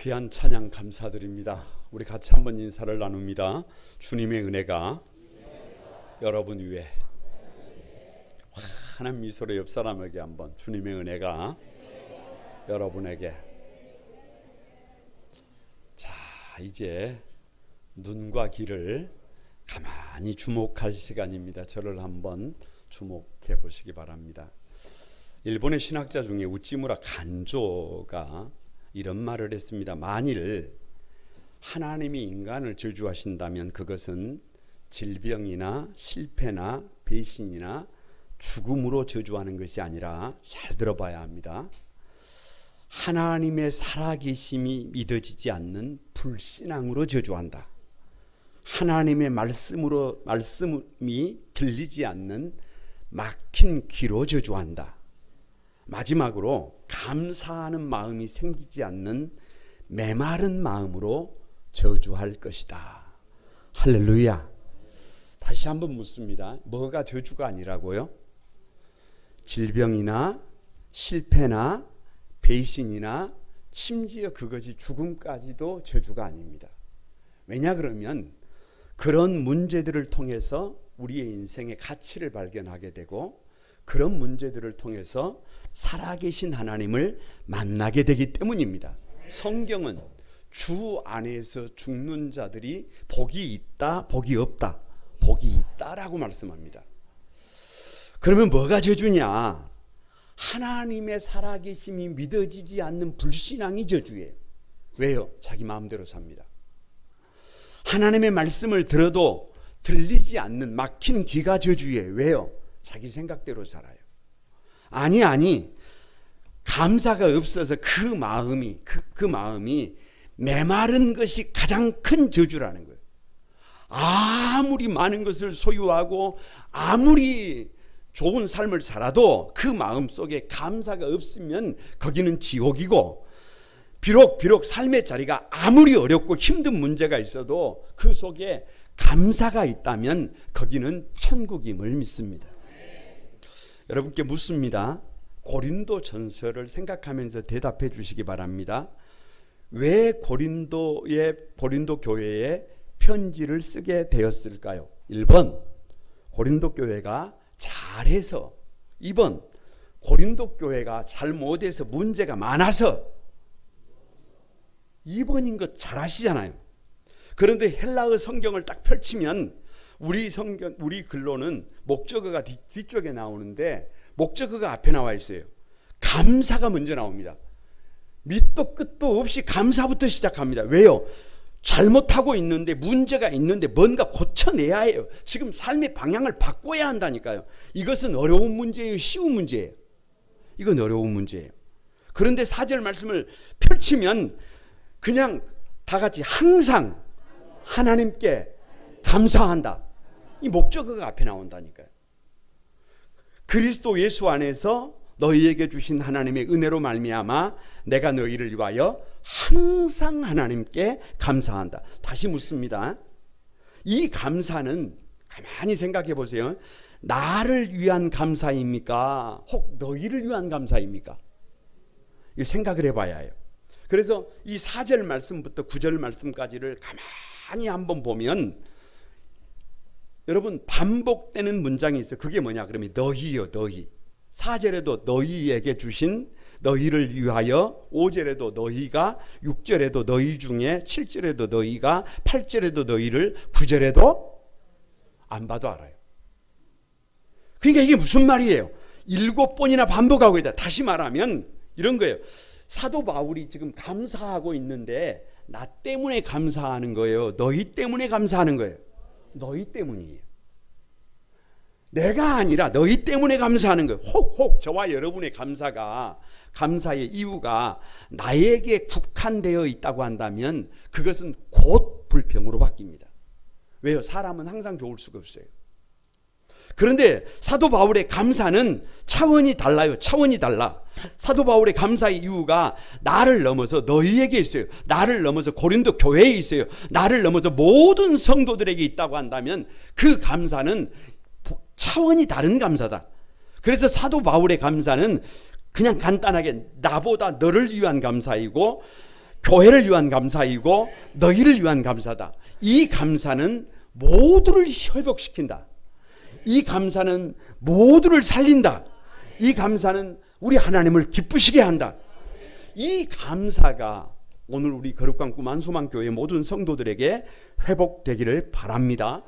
귀한 찬양 감사드립니다. 우리 같이 한번 인사를 나눕니다. 주님의 은혜가 여러분 위에, 환한 미소로 옆 사람에게 한번, 주님의 은혜가 여러분에게. 자, 이제 눈과 귀를 가만히 주목할 시간입니다. 저를 한번 주목해 보시기 바랍니다. 일본의 신학자 중에 우찌무라 간조가 이런 말을 했습니다. 만일 하나님이 인간을 저주하신다면 그것은 질병이나 실패나 배신이나 죽음으로 저주하는 것이 아니라, 잘 들어봐야 합니다, 하나님의 살아계심이 믿어지지 않는 불신앙으로 저주한다. 하나님의 말씀이 들리지 않는 막힌 귀로 저주한다. 마지막으로 감사하는 마음이 생기지 않는 메마른 마음으로 저주할 것이다. 할렐루야. 다시 한번 묻습니다. 뭐가 저주가 아니라고요? 질병이나 실패나 배신이나 심지어 그것이 죽음까지도 저주가 아닙니다. 왜냐 그러면 그런 문제들을 통해서 우리의 인생의 가치를 발견하게 되고, 그런 문제들을 통해서 살아계신 하나님을 만나게 되기 때문입니다. 성경은 주 안에서 죽는 자들이 복이 있다, 복이 없다, 복이 있다라고 말씀합니다. 그러면 뭐가 저주냐? 하나님의 살아계심이 믿어지지 않는 불신앙이 저주예요. 왜요? 자기 마음대로 삽니다. 하나님의 말씀을 들어도 들리지 않는 막힌 귀가 저주예요. 왜요? 자기 생각대로 살아요. 아니, 감사가 없어서 그 마음이 메마른 것이 가장 큰 저주라는 거예요. 아무리 많은 것을 소유하고 아무리 좋은 삶을 살아도 그 마음 속에 감사가 없으면 거기는 지옥이고, 비록 삶의 자리가 아무리 어렵고 힘든 문제가 있어도 그 속에 감사가 있다면 거기는 천국임을 믿습니다. 여러분께 묻습니다. 고린도 전서를 생각하면서 대답해 주시기 바랍니다. 왜 고린도 교회에 편지를 쓰게 되었을까요? 1번, 고린도 교회가 잘해서. 2번, 고린도 교회가 잘못해서 문제가 많아서. 2번인 것 잘 아시잖아요. 그런데 헬라어 성경을 딱 펼치면 우리 글로는 목적어가 뒤쪽에 나오는데 목적어가 앞에 나와 있어요. 감사가 먼저 나옵니다. 밑도 끝도 없이 감사부터 시작합니다. 왜요? 잘못하고 있는데, 문제가 있는데 뭔가 고쳐내야 해요. 지금 삶의 방향을 바꿔야 한다니까요. 이것은 어려운 문제예요, 쉬운 문제예요? 이건 어려운 문제예요. 그런데 4절 말씀을 펼치면 그냥 다 같이 항상 하나님께 감사한다. 이 목적어가 앞에 나온다니까요. 그리스도 예수 안에서 너희에게 주신 하나님의 은혜로 말미암아 내가 너희를 위하여 항상 하나님께 감사한다. 다시 묻습니다. 이 감사는 가만히 생각해 보세요. 나를 위한 감사입니까? 혹 너희를 위한 감사입니까? 이 생각을 해봐야 해요. 그래서 이 4절 말씀부터 9절 말씀까지를 가만히 한번 보면 여러분, 반복되는 문장이 있어요. 그게 뭐냐 그러면 너희요, 너희. 4절에도 너희에게 주신, 너희를 위하여, 5절에도 너희가, 6절에도 너희 중에, 7절에도 너희가, 8절에도 너희를, 9절에도 안 봐도 알아요. 그러니까 이게 무슨 말이에요? 7번이나 반복하고 있다. 다시 말하면 이런 거예요. 사도 바울이 지금 감사하고 있는데 나 때문에 감사하는 거예요? 너희 때문에 감사하는 거예요? 너희 때문이에요. 내가 아니라 너희 때문에 감사하는 거예요. 혹 저와 여러분의 감사의 이유가 나에게 국한되어 있다고 한다면 그것은 곧 불평으로 바뀝니다. 왜요? 사람은 항상 좋을 수가 없어요. 그런데 사도 바울의 감사는 차원이 달라요. 차원이 달라. 사도 바울의 감사의 이유가 나를 넘어서 너희에게 있어요. 나를 넘어서 고린도 교회에 있어요. 나를 넘어서 모든 성도들에게 있다고 한다면 그 감사는 차원이 다른 감사다. 그래서 사도 바울의 감사는 그냥 간단하게 나보다 너를 위한 감사이고, 교회를 위한 감사이고 너희를 위한 감사다. 이 감사는 모두를 회복시킨다. 이 감사는 모두를 살린다. 이 감사는 우리 하나님을 기쁘시게 한다. 이 감사가 오늘 우리 거룩한 꿈 안소망교회 모든 성도들에게 회복되기를 바랍니다.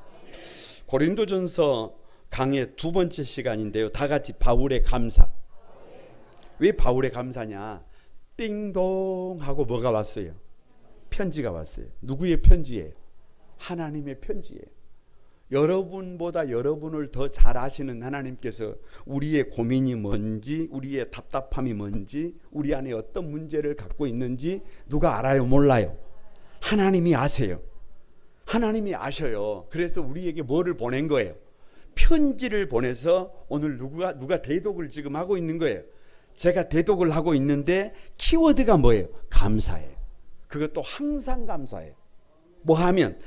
고린도전서 강의 두 번째 시간인데요. 다 같이 바울의 감사. 왜 바울의 감사냐? 띵동 하고 뭐가 왔어요? 편지가 왔어요. 누구의 편지예요? 하나님의 편지예요. 여러분보다 여러분을 더 잘 아시는 하나님께서 우리의 고민이 뭔지, 우리의 답답함이 뭔지, 우리 안에 어떤 문제를 갖고 있는지 누가 알아요? 몰라요? 하나님이 아세요. 하나님이 아셔요. 그래서 우리에게 뭐를 보낸 거예요? 편지를 보내서 오늘 누가 대독을 지금 하고 있는 거예요. 제가 대독을 하고 있는데 키워드가 뭐예요? 감사예요. 그것도 항상 감사해요. 뭐 하면?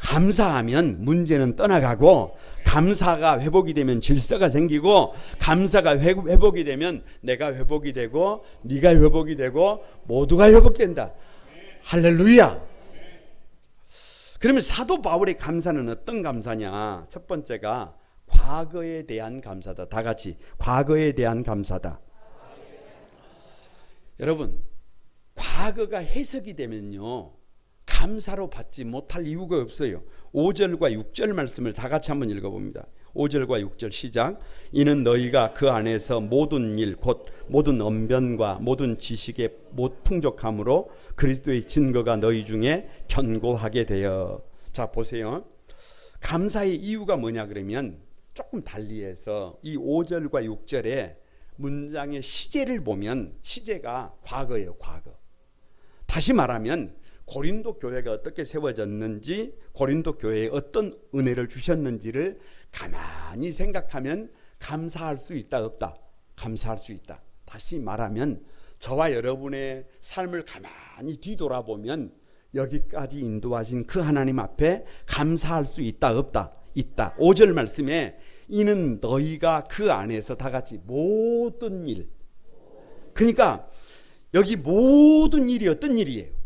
감사하면 문제는 떠나가고, 감사가 회복이 되면 질서가 생기고, 감사가 회복이 되면 내가 회복이 되고 네가 회복이 되고 모두가 회복된다. 할렐루야. 그러면 사도 바울의 감사는 어떤 감사냐? 첫 번째가 과거에 대한 감사다. 다 같이 과거에 대한 감사다. 여러분, 과거가 해석이 되면요 감사로 받지 못할 이유가 없어요. 5절과 6절 말씀을 다 같이 한번 읽어봅니다. 5절과 6절 시작. 이는 너희가 그 안에서 모든 일 곧 모든 언변과 모든 지식의 풍족함으로 그리스도의 증거가 너희 중에 견고하게 되어. 자 보세요. 감사의 이유가 뭐냐 그러면 조금 달리해서 이 5절과 6절에 문장의 시제를 보면 시제가 과거예요. 과거. 다시 말하면 고린도 교회가 어떻게 세워졌는지, 고린도 교회에 어떤 은혜를 주셨는지를 가만히 생각하면 감사할 수 있다 없다? 감사할 수 있다. 다시 말하면 저와 여러분의 삶을 가만히 뒤돌아보면 여기까지 인도하신 그 하나님 앞에 감사할 수 있다 없다? 있다. 5절 말씀에 이는 너희가 그 안에서 다 같이 모든 일. 그러니까 여기 모든 일이 어떤 일이에요?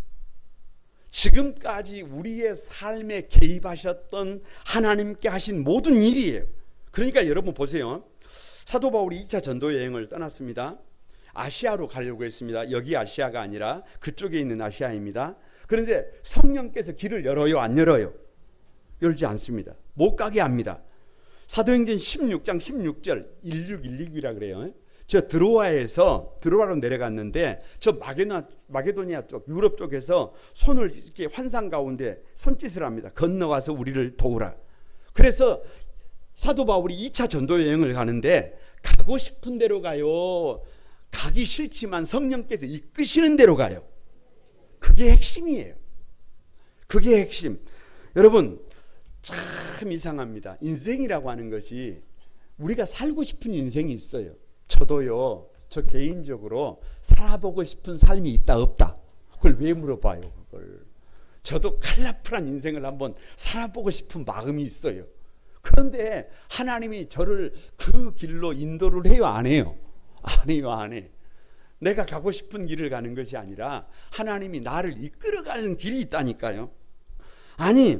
지금까지 우리의 삶에 개입하셨던 하나님께 하신 모든 일이에요. 그러니까 여러분 보세요. 사도 바울이 2차 전도 여행을 떠났습니다. 아시아로 가려고 했습니다. 여기 아시아가 아니라 그쪽에 있는 아시아입니다. 그런데 성령께서 길을 열어요? 안 열어요? 열지 않습니다. 못 가게 합니다. 사도행전 16장 16절 1616이라 그래요. 저 드로아로 내려갔는데 저 마게도니아 쪽 유럽 쪽에서 손을 이렇게 환상 가운데 손짓을 합니다. 건너와서 우리를 도우라. 그래서 사도 바울이 2차 전도 여행을 가는데 가고 싶은 대로 가요? 가기 싫지만 성령께서 이끄시는 대로 가요? 그게 핵심이에요. 그게 핵심. 여러분 참 이상합니다. 인생이라고 하는 것이 우리가 살고 싶은 인생이 있어요. 저도요, 저 개인적으로 살아보고 싶은 삶이 있다 없다? 그걸 왜 물어봐요? 그걸 저도 컬러풀한 인생을 한번 살아보고 싶은 마음이 있어요. 그런데 하나님이 저를 그 길로 인도를 해요? 안 해요? 안 해요? 안 해. 내가 가고 싶은 길을 가는 것이 아니라 하나님이 나를 이끌어가는 길이 있다니까요. 아니,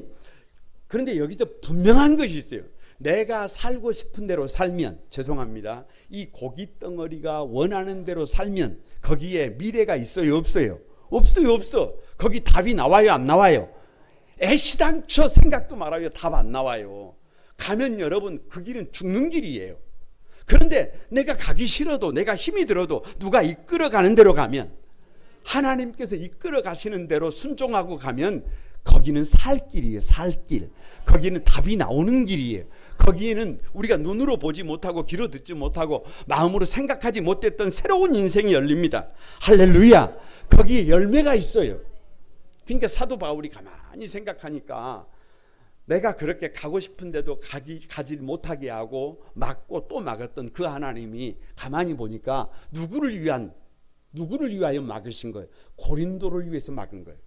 그런데 여기서 분명한 것이 있어요. 내가 살고 싶은 대로 살면, 죄송합니다, 이 고기 덩어리가 원하는 대로 살면 거기에 미래가 있어요? 없어요? 없어요. 없어. 거기 답이 나와요? 안 나와요? 애시당초 생각도 말아요. 답 안 나와요. 가면 여러분 그 길은 죽는 길이에요. 그런데 내가 가기 싫어도, 내가 힘이 들어도 누가 이끌어가는 대로 가면, 하나님께서 이끌어 가시는 대로 순종하고 가면 거기는 살 길이에요. 살 길. 거기는 답이 나오는 길이에요. 거기에는 우리가 눈으로 보지 못하고 귀로 듣지 못하고 마음으로 생각하지 못했던 새로운 인생이 열립니다. 할렐루야. 거기에 열매가 있어요. 그러니까 사도 바울이 가만히 생각하니까 내가 그렇게 가고 싶은데도 가지 못하게 하고 막고 또 막았던 그 하나님이 가만히 보니까 누구를 위하여 막으신 거예요? 고린도를 위해서 막은 거예요.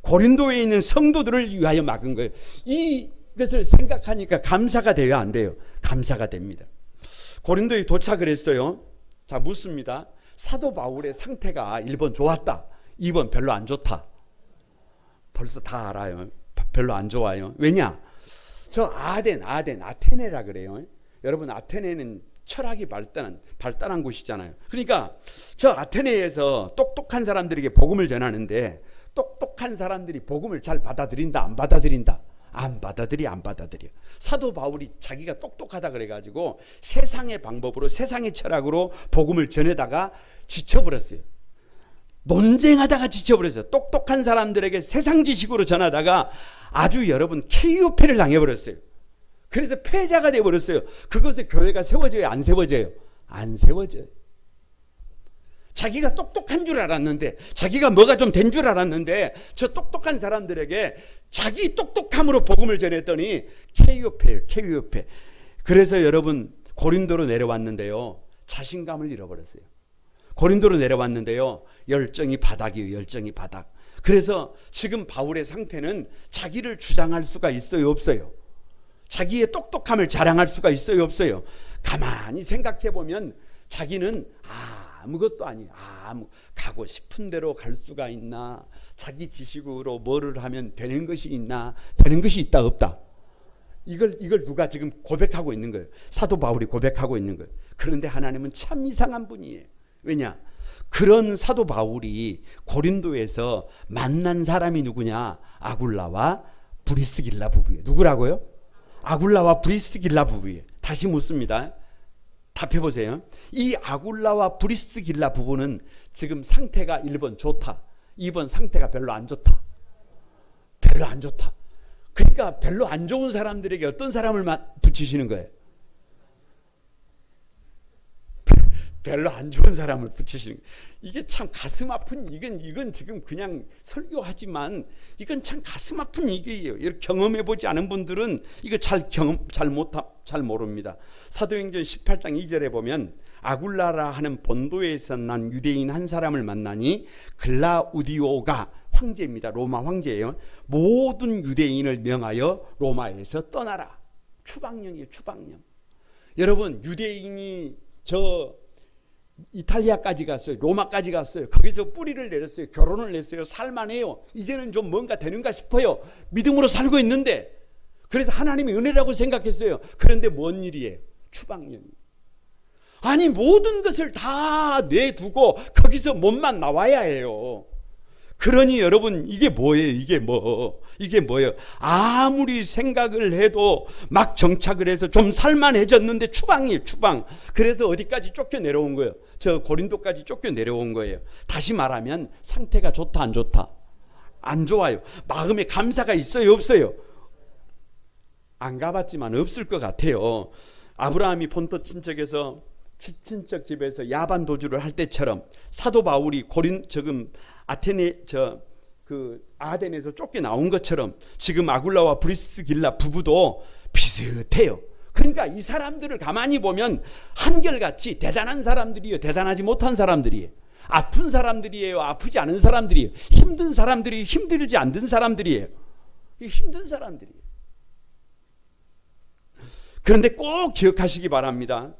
고린도에 있는 성도들을 위하여 막은 거예요. 이것을 생각하니까 감사가 돼요? 안 돼요? 감사가 됩니다. 고린도에 도착을 했어요. 자, 묻습니다. 사도 바울의 상태가 1번 좋았다, 2번 별로 안 좋다. 벌써 다 알아요. 별로 안 좋아요. 왜냐? 저 아테네라 그래요. 여러분 아테네는 철학이 발달한 곳이잖아요. 그러니까 저 아테네에서 똑똑한 사람들에게 복음을 전하는데 똑똑한 사람들이 복음을 잘 받아들인다, 안 받아들인다? 안 받아들여. 사도 바울이 자기가 똑똑하다 그래가지고 세상의 방법으로, 세상의 철학으로 복음을 전해다가 지쳐버렸어요. 논쟁하다가 지쳐버렸어요. 똑똑한 사람들에게 세상 지식으로 전하다가 아주 여러분 KO패를 당해버렸어요. 그래서 패자가 되어버렸어요. 그것에 교회가 세워져요, 안 세워져요? 안 세워져요. 자기가 똑똑한 줄 알았는데, 자기가 뭐가 좀 된 줄 알았는데, 저 똑똑한 사람들에게 자기 똑똑함으로 복음을 전했더니 KO패예요, KO패. 그래서 여러분 고린도로 내려왔는데요, 자신감을 잃어버렸어요. 고린도로 내려왔는데요, 열정이 바닥이에요. 열정이 바닥. 그래서 지금 바울의 상태는 자기를 주장할 수가 있어요, 없어요? 자기의 똑똑함을 자랑할 수가 있어요, 없어요? 가만히 생각해 보면 자기는 아무것도 아니에요. 가고 싶은 대로 갈 수가 있나? 자기 지식으로 뭐를 하면 되는 것이 있나? 되는 것이 있다, 없다? 이걸 누가 지금 고백하고 있는 거예요? 사도 바울이 고백하고 있는 거예요. 그런데 하나님은 참 이상한 분이에요. 왜냐? 그런 사도 바울이 고린도에서 만난 사람이 누구냐? 아굴라와 브리스길라 부부예요. 누구라고요? 아굴라와 브리스길라 부부예요. 다시 묻습니다. 답해보세요. 이 아굴라와 브리스길라 부부는 지금 상태가 1번 좋다, 2번 상태가 별로 안 좋다. 별로 안 좋다. 그러니까 별로 안 좋은 사람들에게 어떤 사람을 붙이시는 거예요? 별로 안 좋은 사람을 붙이시는 거예요. 이게 참 가슴 아픈, 이건 지금 그냥 설교하지만 이건 참 가슴 아픈 얘기예요. 이렇게 경험해보지 않은 분들은 이거 잘 모릅니다. 사도행전 18장 2절에 보면 아굴라라 하는 본도에서 난 유대인 한 사람을 만나니 글라우디오가 황제입니다. 로마 황제예요. 모든 유대인을 명하여 로마에서 떠나라. 추방령이에요, 추방령. 여러분 유대인이 저 이탈리아까지 갔어요. 로마까지 갔어요. 거기서 뿌리를 내렸어요. 결혼을 했어요. 살만해요. 이제는 좀 뭔가 되는가 싶어요. 믿음으로 살고 있는데, 그래서 하나님의 은혜라고 생각했어요. 그런데 뭔 일이에요? 추방령이. 아니 모든 것을 다 내두고 거기서 몸만 나와야 해요. 그러니 여러분 이게 뭐예요? 이게 뭐예요? 아무리 생각을 해도 막 정착을 해서 좀 살만해졌는데 추방이에요, 추방. 그래서 어디까지 쫓겨 내려온 거예요? 저 고린도까지 쫓겨 내려온 거예요. 다시 말하면 상태가 좋다, 안 좋다? 안 좋아요. 마음에 감사가 있어요, 없어요? 안 가봤지만 없을 것 같아요. 아브라함이 본토 친척에서 친척 집에서 야반 도주를 할 때처럼 사도 바울이 아덴에서 쫓겨 나온 것처럼 지금 아굴라와 브리스길라 부부도 비슷해요. 그러니까 이 사람들을 가만히 보면 한결같이 대단한 사람들이에요, 대단하지 못한 사람들이에요. 아픈 사람들이에요, 아프지 않은 사람들이에요. 힘든 사람들이 힘들지 않은 사람들이에요. 힘든 사람들이에요. 그런데 꼭 기억하시기 바랍니다.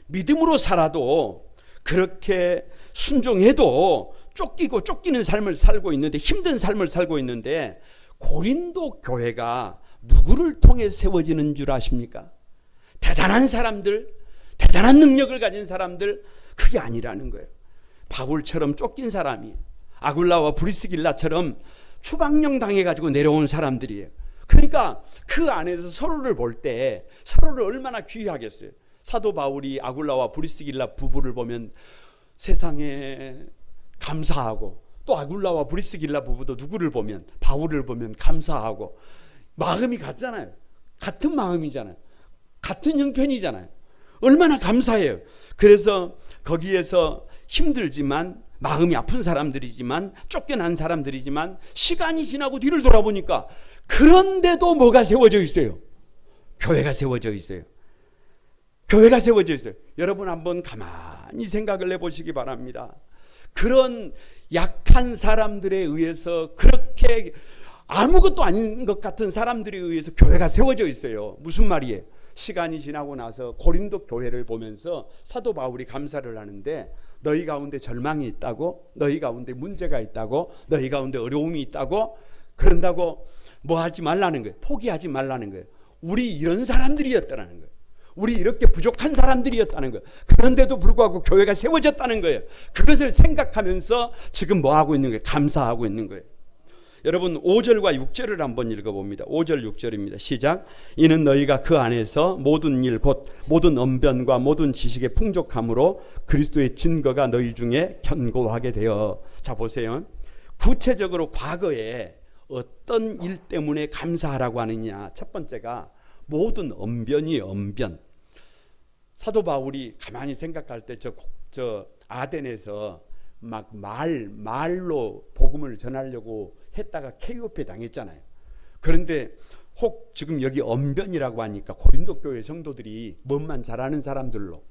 믿음으로 살아도 그렇게 순종해도 쫓기는 삶을 살고 있는데, 힘든 삶을 살고 있는데, 고린도 교회가 누구를 통해 세워지는 줄 아십니까? 대단한 사람들, 대단한 능력을 가진 사람들, 그게 아니라는 거예요. 바울처럼 쫓긴 사람이, 아굴라와 브리스길라처럼 추방령 당해가지고 내려온 사람들이에요. 그러니까 그 안에서 서로를 볼 때 서로를 얼마나 귀하겠어요. 사도 바울이 아굴라와 브리스길라 부부를 보면 세상에 감사하고, 또 아굴라와 브리스길라 부부도 누구를 보면, 바울을 보면 감사하고, 마음이 같잖아요. 같은 마음이잖아요. 같은 형편이잖아요. 얼마나 감사해요. 그래서 거기에서 힘들지만, 마음이 아픈 사람들이지만, 쫓겨난 사람들이지만, 시간이 지나고 뒤를 돌아보니까 그런데도 뭐가 세워져 있어요? 교회가 세워져 있어요. 교회가 세워져 있어요. 여러분 한번 가만히 생각을 해보시기 바랍니다. 그런 약한 사람들에 의해서, 그렇게 아무것도 아닌 것 같은 사람들에 의해서 교회가 세워져 있어요. 무슨 말이에요? 시간이 지나고 나서 고린도 교회를 보면서 사도 바울이 감사를 하는데, 너희 가운데 절망이 있다고, 너희 가운데 문제가 있다고, 너희 가운데 어려움이 있다고, 그런다고 뭐 하지 말라는 거예요. 포기하지 말라는 거예요. 우리 이런 사람들이었다는 거예요. 우리 이렇게 부족한 사람들이었다는 거예요. 그런데도 불구하고 교회가 세워졌다는 거예요. 그것을 생각하면서 지금 뭐 하고 있는 거예요? 감사하고 있는 거예요. 여러분 5절과 6절을 한번 읽어봅니다. 5절 6절입니다. 시작. 이는 너희가 그 안에서 모든 일 곧 모든 언변과 모든 지식의 풍족함으로 그리스도의 증거가 너희 중에 견고하게 되어. 자 보세요. 구체적으로 과거에 어떤 일 때문에 감사하라고 하느냐. 첫 번째가 모든 언변이에요. 언변. 사도 바울이 가만히 생각할 때 저 아덴에서 막 말로 복음을 전하려고 했다가 케이오페 당했잖아요. 그런데 혹 지금 여기 언변이라고 하니까 고린도 교회 성도들이 뭔만 잘하는 사람들로,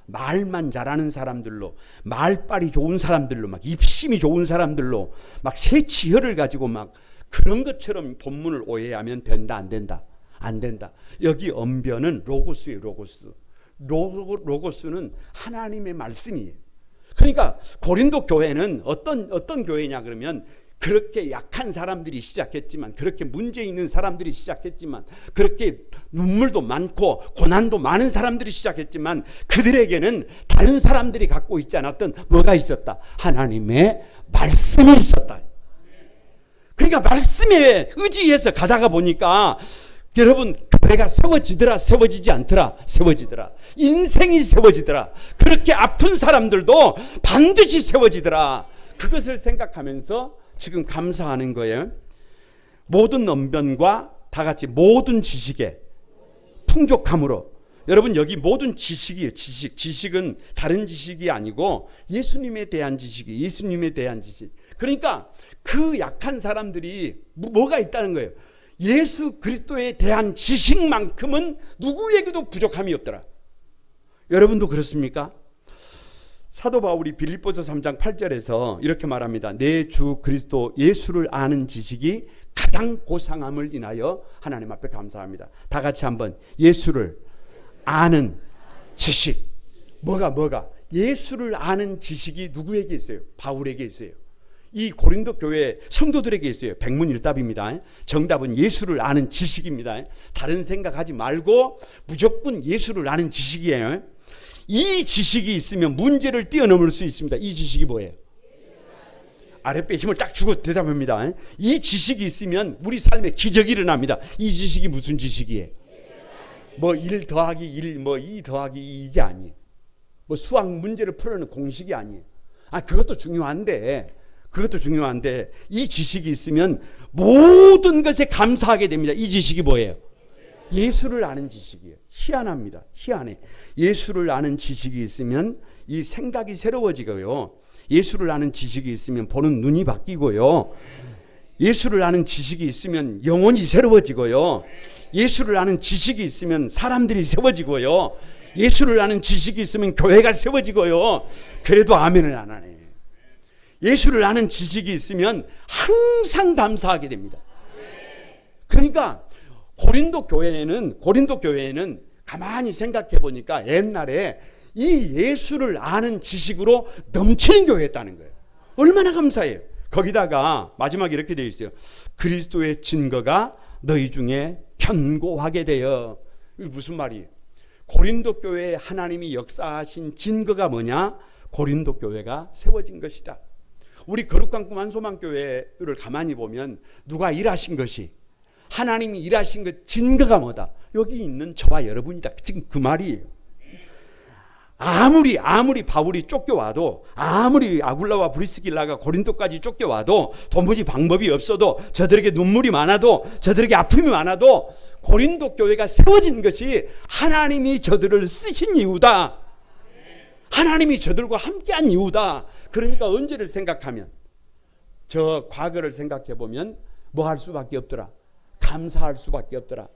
말만 잘하는 사람들로, 말빨이 좋은 사람들로, 막 입심이 좋은 사람들로 막 새치혈을 가지고 막 그런 것처럼 본문을 오해하면 된다 안 된다? 안 된다. 여기 언변은 로고스예요. 로고스는 하나님의 말씀이에요. 그러니까 고린도 교회는 어떤 교회냐 그러면, 그렇게 약한 사람들이 시작했지만, 그렇게 문제 있는 사람들이 시작했지만, 그렇게 눈물도 많고 고난도 많은 사람들이 시작했지만, 그들에게는 다른 사람들이 갖고 있지 않았던 뭐가 있었다? 하나님의 말씀이 있었다. 그러니까 말씀에 의지해서 가다가 보니까 여러분 교회가 세워지더라, 세워지지 않더라, 세워지더라. 인생이 세워지더라. 그렇게 아픈 사람들도 반드시 세워지더라. 그것을 생각하면서 지금 감사하는 거예요. 모든 언변과 다 같이 모든 지식에 풍족함으로. 여러분 여기 모든 지식이에요. 지식은 다른 지식이 아니고 예수님에 대한 지식이, 예수님에 대한 지식. 그러니까 그 약한 사람들이 뭐가 있다는 거예요. 예수 그리스도에 대한 지식만큼은 누구에게도 부족함이 없더라. 여러분도 그렇습니까? 사도 바울이 빌립보서 3장 8절에서 이렇게 말합니다. 내 주 그리스도 예수를 아는 지식이 가장 고상함을 인하여 하나님 앞에 감사합니다. 다 같이 한번 예수를 아는 지식. 뭐가? 예수를 아는 지식이 누구에게 있어요? 바울에게 있어요. 이 고린도 교회 성도들에게 있어요. 백문일답입니다. 정답은 예수를 아는 지식입니다. 다른 생각하지 말고 무조건 예수를 아는 지식이에요. 이 지식이 있으면 문제를 뛰어넘을 수 있습니다. 이 지식이 뭐예요? 아랫배에 힘을 딱 주고 대답합니다. 이 지식이 있으면 우리 삶에 기적이 일어납니다. 이 지식이 무슨 지식이에요? 뭐 1 더하기 1, 뭐 2 더하기 2 이게 아니에요. 뭐 수학 문제를 풀어내는 공식이 아니에요. 그것도 중요한데 이 지식이 있으면 모든 것에 감사하게 됩니다. 이 지식이 뭐예요? 예수를 아는 지식이에요. 희한합니다. 희한해. 예수를 아는 지식이 있으면 이 생각이 새로워지고요. 예수를 아는 지식이 있으면 보는 눈이 바뀌고요. 예수를 아는 지식이 있으면 영혼이 새로워지고요. 예수를 아는 지식이 있으면 사람들이 세워지고요. 예수를 아는 지식이 있으면 교회가 세워지고요. 그래도 아멘을 안 하네. 예수를 아는 지식이 있으면 항상 감사하게 됩니다. 그러니까 고린도 교회에는 가만히 생각해 보니까 옛날에 이 예수를 아는 지식으로 넘치는 교회였다는 거예요. 얼마나 감사해요. 거기다가 마지막에 이렇게 되어 있어요. 그리스도의 증거가 너희 중에 견고하게 되어. 이게 무슨 말이에요? 고린도 교회에 하나님이 역사하신 증거가 뭐냐? 고린도 교회가 세워진 것이다. 우리 거룩한 꿈 한소망교회를 가만히 보면 누가 일하신 것이, 하나님이 일하신 것 증거가 뭐다? 여기 있는 저와 여러분이다. 지금 그 말이에요. 아무리 바울이 쫓겨와도, 아무리 아굴라와 브리스길라가 고린도까지 쫓겨와도, 도무지 방법이 없어도, 저들에게 눈물이 많아도, 저들에게 아픔이 많아도 고린도 교회가 세워진 것이 하나님이 저들을 쓰신 이유다. 하나님이 저들과 함께한 이유다. 그러니까 언제를 생각하면, 저 과거를 생각해 보면 뭐 할 수밖에 없더라? 감사할 수밖에 없더라.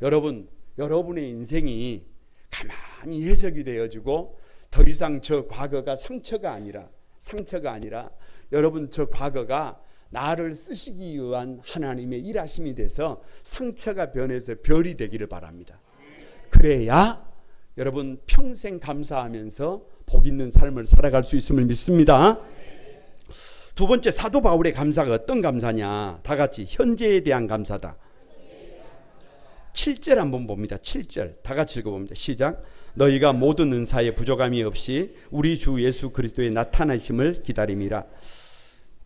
여러분의 인생이 가만히 해석이 되어지고 더 이상 저 과거가 상처가 아니라 여러분 저 과거가 나를 쓰시기 위한 하나님의 일하심이 돼서 상처가 변해서 별이 되기를 바랍니다. 그래야 여러분 평생 감사하면서 복 있는 삶을 살아갈 수 있음을 믿습니다. 두 번째, 사도 바울의 감사가 어떤 감사냐? 다 같이 현재에 대한 감사다. 7절 한번 봅니다. 7절 다 같이 읽어봅니다. 시작. 너희가 모든 은사에 부족함이 없이 우리 주 예수 그리스도의 나타나심을 기다림이라.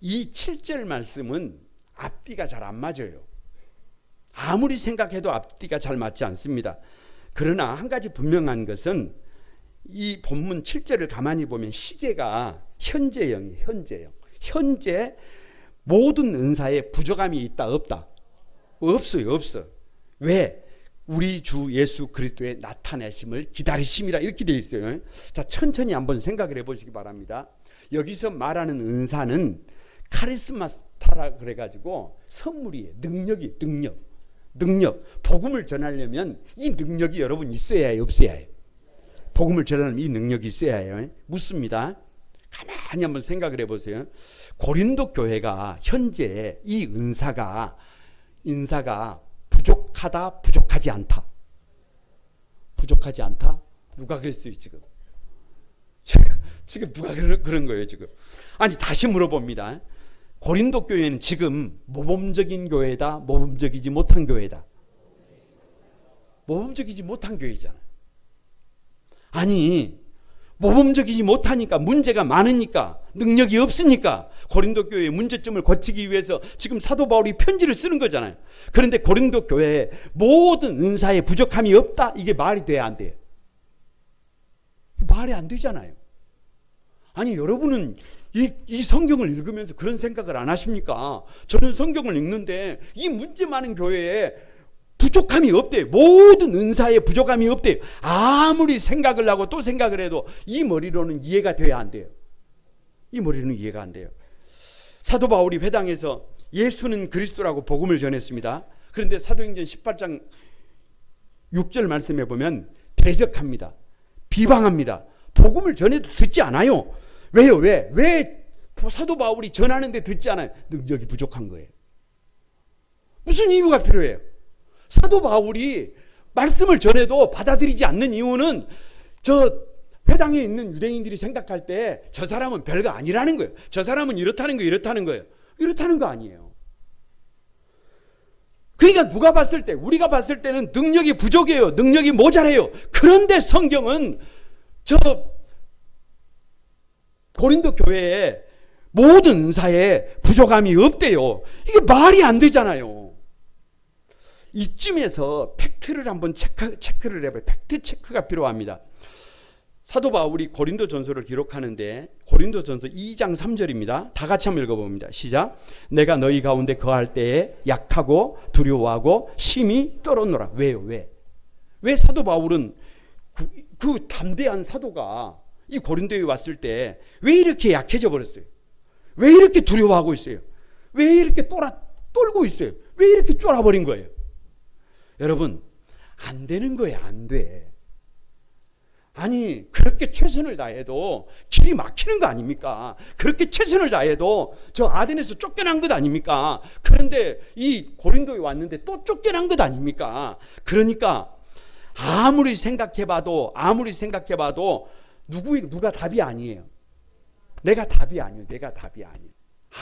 이 7절 말씀은 앞뒤가 잘 안 맞아요. 아무리 생각해도 앞뒤가 잘 맞지 않습니다. 그러나 한 가지 분명한 것은 이 본문 7절을 가만히 보면 시제가 현재형이에요. 현재형. 현재 모든 은사에 부족함이 있다 없다? 없어요. 없어. 왜? 우리 주 예수 그리스도의 나타내심을 기다리심이라 이렇게 되어 있어요. 자, 천천히 한번 생각을 해보시기 바랍니다. 여기서 말하는 은사는 카리스마스타라 그래가지고 선물이에요. 능력. 복음을 전하려면 이 능력이 여러분 있어야 해요, 없어야 해요? 복음을 전하려면 이 능력이 있어야 해요. 묻습니다. 가만히 한번 생각을 해보세요. 고린도 교회가 현재 이 은사가 부족하다, 부족하지 않다. 부족하지 않다? 누가 그랬어요, 지금? 지금 누가 그런 거예요, 지금? 아니, 다시 물어봅니다. 고린도 교회는 지금 모범적인 교회다, 모범적이지 못한 교회다. 모범적이지 못한 교회잖아요. 아니, 모범적이지 못하니까, 문제가 많으니까, 능력이 없으니까 고린도 교회의 문제점을 고치기 위해서 지금 사도 바울이 편지를 쓰는 거잖아요. 그런데 고린도 교회에 모든 은사에 부족함이 없다? 이게 말이 돼야 안 돼요? 말이 안 되잖아요. 아니, 여러분은 이 성경을 읽으면서 그런 생각을 안 하십니까? 저는 성경을 읽는데 이 문제 많은 교회에 부족함이 없대요. 모든 은사에 부족함이 없대요. 아무리 생각을 하고 또 생각을 해도 이 머리로는 이해가 돼야 안 돼요. 이 머리로는 이해가 안 돼요. 사도 바울이 회당에서 예수는 그리스도라고 복음을 전했습니다. 그런데 사도행전 18장 6절 말씀해 보면 대적합니다. 비방합니다. 복음을 전해도 듣지 않아요. 왜요? 왜 사도 바울이 전하는데 듣지 않아요? 능력이 부족한 거예요. 무슨 이유가 필요해요? 사도 바울이 말씀을 전해도 받아들이지 않는 이유는 저 회당에 있는 유대인들이 생각할 때 저 사람은 별거 아니라는 거예요. 저 사람은 이렇다는 거예요. 이렇다는 거 아니에요. 그러니까 누가 봤을 때, 우리가 봤을 때는 능력이 부족해요. 능력이 모자라요. 그런데 성경은 저 고린도 교회에 모든 은사에 부족함이 없대요. 이게 말이 안 되잖아요. 이쯤에서 팩트를 한번 체크를 해봐요. 팩트 체크가 필요합니다. 사도 바울이 고린도전서를 기록하는데 고린도전서 2장 3절입니다. 다 같이 한번 읽어봅니다. 시작. 내가 너희 가운데 거할 때에 약하고 두려워하고 심히 떨었노라. 왜요? 왜 사도 바울은 그 담대한 사도가 이 고린도에 왔을 때 왜 이렇게 약해져 버렸어요? 왜 이렇게 두려워하고 있어요? 왜 이렇게 떨고 있어요? 왜 이렇게 쫄아버린 거예요? 여러분, 안 되는 거예요. 안 돼. 아니, 그렇게 최선을 다해도 길이 막히는 거 아닙니까? 그렇게 최선을 다해도 저 아덴에서 쫓겨난 것 아닙니까? 그런데 이 고린도에 왔는데 또 쫓겨난 것 아닙니까? 그러니까 아무리 생각해봐도 누가 답이 아니에요. 내가 답이 아니에요.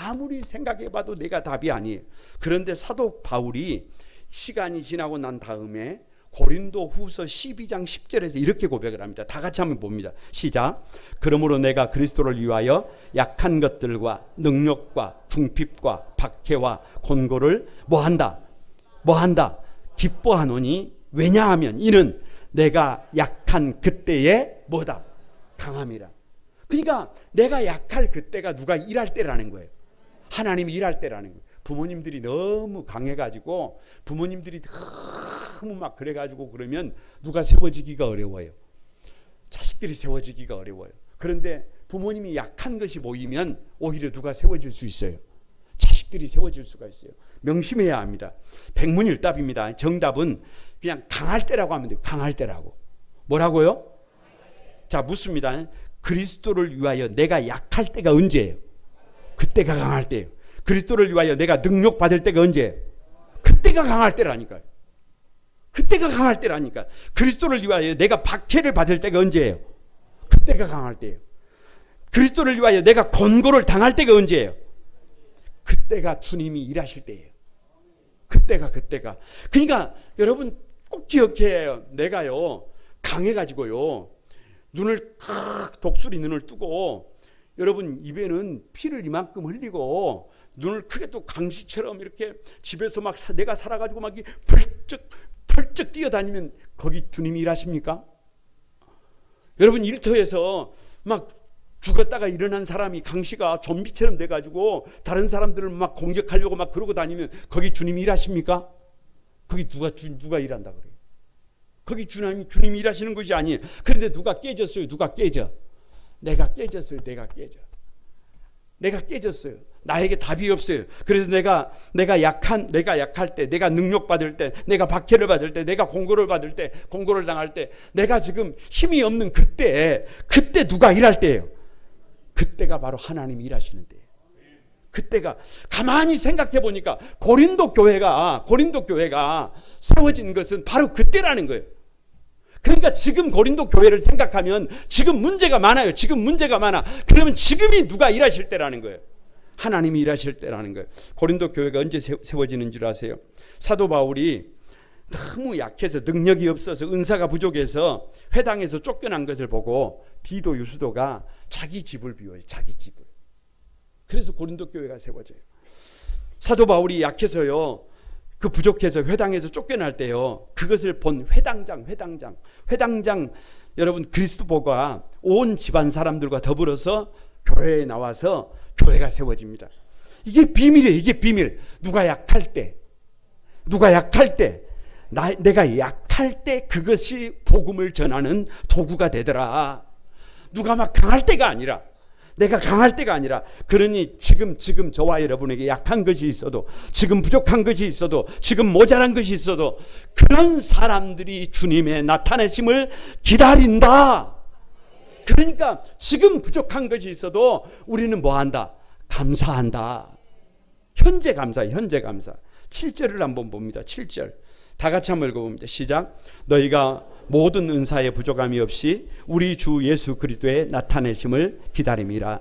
아무리 생각해봐도 내가 답이 아니에요. 그런데 사도 바울이 시간이 지나고 난 다음에 고린도 후서 12장 10절에서 이렇게 고백을 합니다. 다 같이 한번 봅니다. 시작. 그러므로 내가 그리스도를 위하여 약한 것들과 능력과 궁핍과 박해와 곤고를 뭐한다? 기뻐하노니 왜냐하면 이는 내가 약한 그때에 뭐다? 강함이라. 그러니까 내가 약할 그때가 누가 일할 때라는 거예요. 하나님이 일할 때라는 거예요. 부모님들이 너무 강해가지고 부모님들이 너무 막 그래가지고 그러면 누가 세워지기가 어려워요. 자식들이 세워지기가 어려워요. 그런데 부모님이 약한 것이 보이면 오히려 누가 세워질 수 있어요. 자식들이 세워질 수가 있어요. 명심해야 합니다. 백문일답입니다. 정답은 그냥 강할 때라고 하면 돼요. 강할 때라고. 뭐라고요? 자, 묻습니다. 그리스도를 위하여 내가 약할 때가 언제예요? 그때가 강할 때예요. 그리스도를 위하여 내가 능력 받을 때가 언제예요? 그때가 강할 때라니까요. 그때가 강할 때라니까. 그리스도를 위하여 내가 박해를 받을 때가 언제예요? 그때가 강할 때예요. 그리스도를 위하여 내가 권고를 당할 때가 언제예요? 그때가 주님이 일하실 때예요. 그때가. 그러니까 여러분 꼭 기억해요. 내가요 강해가지고요 눈을 독수리 눈을 뜨고 여러분 입에는 피를 이만큼 흘리고 눈을 크게 또 강시처럼 이렇게 집에서 막 내가 살아가지고 막 펄쩍 뛰어다니면 거기 주님이 일하십니까? 여러분 일터에서 막 죽었다가 일어난 사람이 강시가 좀비처럼 돼가지고 다른 사람들을 막 공격하려고 막 그러고 다니면 거기 주님이 일하십니까? 거기 누가 일한다 그래요? 거기 주님이 일하시는 것이 아니에요. 그런데 누가 깨졌어요? 누가 깨져? 내가 깨졌어요. 내가 깨졌어요. 나에게 답이 없어요. 그래서 내가 약할 때, 내가 능력받을 때, 내가 박해를 받을 때, 내가 공고를 받을 때, 공고를 당할 때, 내가 지금 힘이 없는 그때 누가 일할 때예요? 그때가 바로 하나님이 일하시는 때예요. 그때가 가만히 생각해 보니까 고린도 교회가 세워진 것은 바로 그때라는 거예요. 그러니까 지금 고린도 교회를 생각하면 지금 문제가 많아요. 그러면 지금이 누가 일하실 때라는 거예요. 하나님이 일하실 때라는 거예요. 고린도 교회가 언제 세워지는 줄 아세요? 사도 바울이 너무 약해서 능력이 없어서 은사가 부족해서 회당에서 쫓겨난 것을 보고 디도 유수도가 자기 집을 비워요. 자기 집을. 그래서 고린도 교회가 세워져요. 사도 바울이 약해서요 그 부족해서 회당에서 쫓겨날 때요 그것을 본 회당장 여러분 그리스도가 온 집안 사람들과 더불어서 교회에 나와서 교회가 세워집니다. 이게 비밀이에요. 이게 비밀. 내가 약할 때 그것이 복음을 전하는 도구가 되더라. 누가 막 강할 때가 아니라, 내가 강할 때가 아니라. 그러니 지금 저와 여러분에게 약한 것이 있어도, 지금 부족한 것이 있어도, 지금 모자란 것이 있어도 그런 사람들이 주님의 나타내심을 기다린다. 그러니까 지금 부족한 것이 있어도 우리는 뭐한다? 감사한다. 현재 감사. 7절을 한번 봅니다. 7절 다 같이 한번 읽어봅니다. 시작. 너희가 모든 은사에 부족함이 없이 우리 주 예수 그리스도의 나타내심을 기다림이라.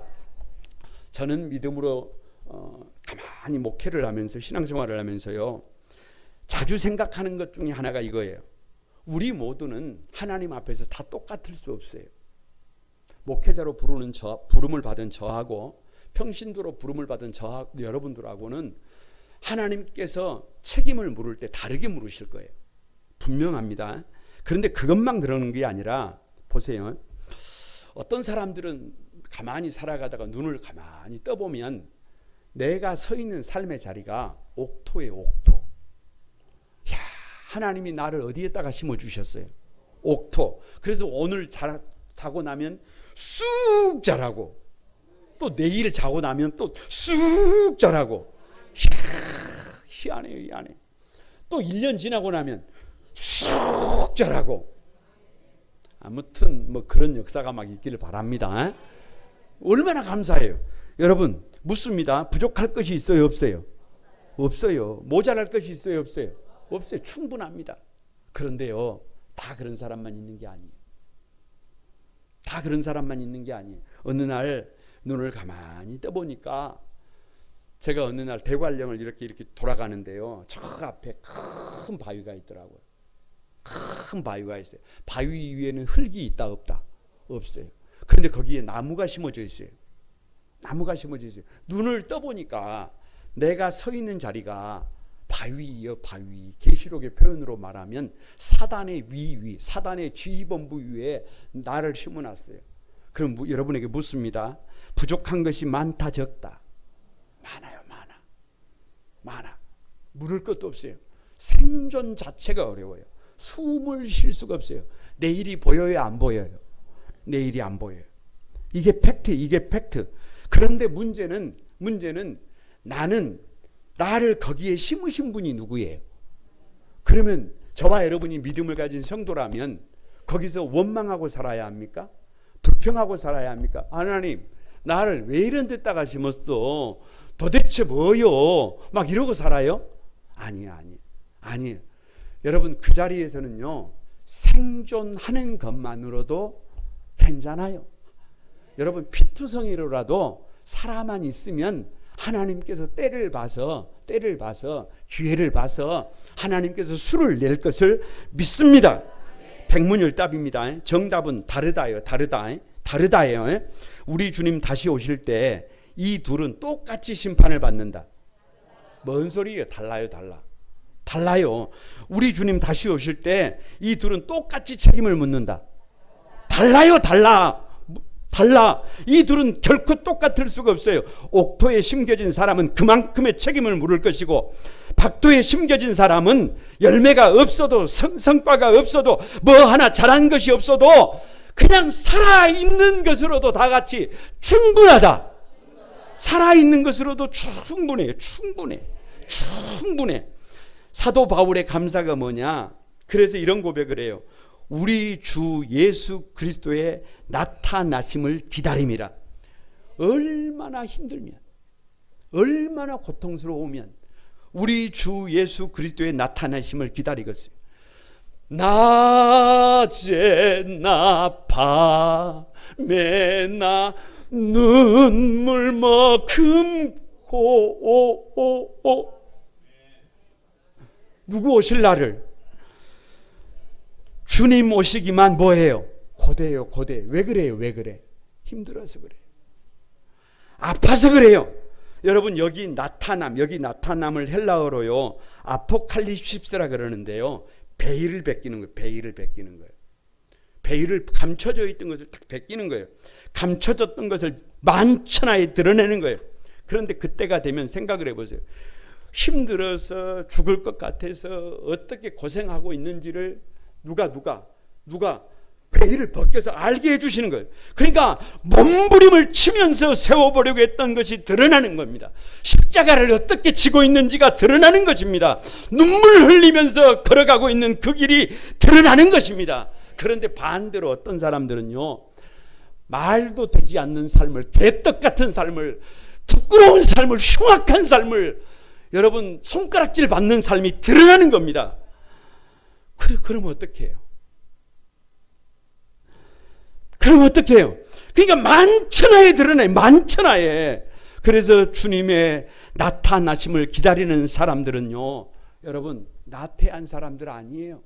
저는 믿음으로 가만히 목회를 하면서 신앙생활을 하면서요 자주 생각하는 것 중에 하나가 이거예요. 우리 모두는 하나님 앞에서 다 똑같을 수 없어요. 목회자로 부름을 받은 저하고 평신도로 부름을 받은 여러분들하고는 하나님께서 책임을 물을 때 다르게 물으실 거예요. 분명합니다. 그런데 그것만 그러는 게 아니라 보세요. 어떤 사람들은 가만히 살아가다가 눈을 가만히 떠보면 내가 서 있는 삶의 자리가 옥토예요. 옥토. 야, 하나님이 나를 어디에다가 심어주셨어요? 옥토. 그래서 오늘 자고 나면 쑥 자라고, 또 내일 자고 나면 또 쑥 자라고. 희한해요. 또 1년 지나고 나면 쑥 자라고. 아무튼 뭐 그런 역사가 막 있기를 바랍니다. 얼마나 감사해요. 여러분 묻습니다. 부족할 것이 있어요? 없어요? 없어요. 모자랄 것이 있어요? 없어요? 없어요. 충분합니다. 그런데요 다 그런 사람만 있는 게 아니에요. 어느 날 눈을 가만히 떠보니까 제가 어느 날 대관령을 이렇게 돌아가는데요 저 앞에 큰 바위가 있더라고요. 큰 바위가 있어요. 바위 위에는 흙이 있다 없다? 없어요. 그런데 거기에 나무가 심어져 있어요. 눈을 떠보니까 내가 서 있는 자리가 바위예요. 바위. 계시록의 표현으로 말하면 사단의 위, 사단의 지휘본부 위에 나를 심어놨어요. 그럼 여러분에게 묻습니다. 부족한 것이 많다 적다? 많아요. 많아. 물을 것도 없어요. 생존 자체가 어려워요. 숨을 쉴 수가 없어요. 내일이 보여요? 안 보여요? 내일이 안 보여요. 이게 팩트. 그런데 문제는 나를 거기에 심으신 분이 누구예요? 그러면 저와 여러분이 믿음을 가진 성도라면 거기서 원망하고 살아야 합니까? 불평하고 살아야 합니까? 하나님 나를 왜 이런 데다가 심었어? 도대체 뭐요? 막 이러고 살아요? 아니에요. 여러분 그 자리에서는요 생존하는 것만으로도 괜찮아요. 여러분 피투성이로라도 살아만 있으면 하나님께서 때를 봐서 기회를 봐서 하나님께서 수를 낼 것을 믿습니다. 백문열답입니다. 정답은 다르다예요. 우리 주님 다시 오실 때 이 둘은 똑같이 심판을 받는다. 뭔 소리예요? 달라요. 우리 주님 다시 오실 때 이 둘은 똑같이 책임을 묻는다. 달라. 이 둘은 결코 똑같을 수가 없어요. 옥토에 심겨진 사람은 그만큼의 책임을 물을 것이고, 박토에 심겨진 사람은 열매가 없어도 성과가 없어도 뭐 하나 잘한 것이 없어도 그냥 살아있는 것으로도 다 같이 충분하다. 살아있는 것으로도 충분해. 사도 바울의 감사가 뭐냐? 그래서 이런 고백을 해요. 우리 주 예수 그리스도의 나타나심을 기다림이라. 얼마나 힘들면, 얼마나 고통스러우면 우리 주 예수 그리스도의 나타나심을 기다리겠어요. 낮에나 밤에나 눈물 머금고 누구 오실 날을? 주님 오시기만 뭐해요? 고대요. 왜 그래요? 힘들어서 그래요. 아파서 그래요. 여러분 여기 나타남을 헬라어로요 아포칼립시스라 그러는데요, 베일을 벗기는 거예요. 베일을 감춰져 있던 것을 딱 벗기는 거예요. 감춰졌던 것을 만천하에 드러내는 거예요. 그런데 그때가 되면 생각을 해보세요. 힘들어서 죽을 것 같아서 어떻게 고생하고 있는지를 누가 베일을 벗겨서 알게 해주시는 거예요. 그러니까 몸부림을 치면서 세워보려고 했던 것이 드러나는 겁니다. 십자가를 어떻게 지고 있는지가 드러나는 것입니다. 눈물 흘리면서 걸어가고 있는 그 길이 드러나는 것입니다. 그런데 반대로 어떤 사람들은요, 말도 되지 않는 삶을, 개떡 같은 삶을, 부끄러운 삶을, 흉악한 삶을, 여러분 손가락질 받는 삶이 드러나는 겁니다. 그럼 어떻게 해요? 그러니까 만천하에 드러나요. 만천하에. 그래서 주님의 나타나심을 기다리는 사람들은요, 여러분 나태한 사람들 아니에요.